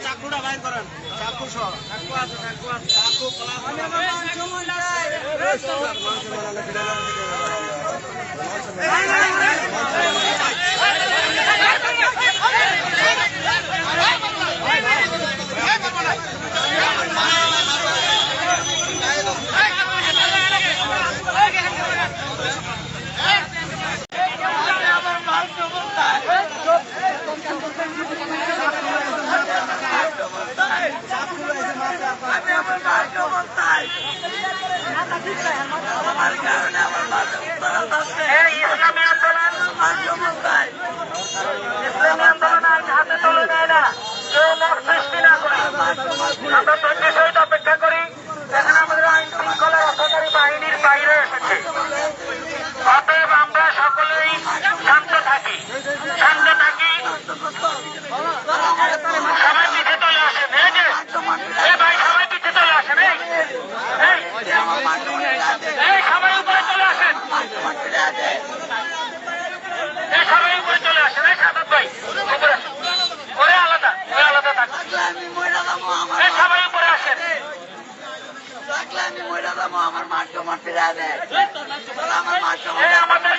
চাকুটা বাইর করেন, চাকু সহ চাকু আছে, চাকু আছে, চাকু ইসলামী আন্দোলন হাতে তুলে নেয় না, কেউ মত সৃষ্টি না করে আমরা ধৈর্যের সহিত অপেক্ষা করি। এখানে আমাদের আইন শৃঙ্খলা রক্ষাকারী বাহিনীর বাইরে এসেছে, অতএব আমরা সকলেই শান্ত থাকি, শান্ত থাকি। সবাই পিঠে চলে আসেন, এই ভাই সবাই পিঠে চলে আসেন, এই সবাই উপরে চলে আসেন, এই সবাই উপরে চলে আসেন, এই সাদত ভাই উপরে আসেন, ওরে আলাদা, ওই আলাদা থাকুন, এই সবাই উপরে আসেন। আমাদের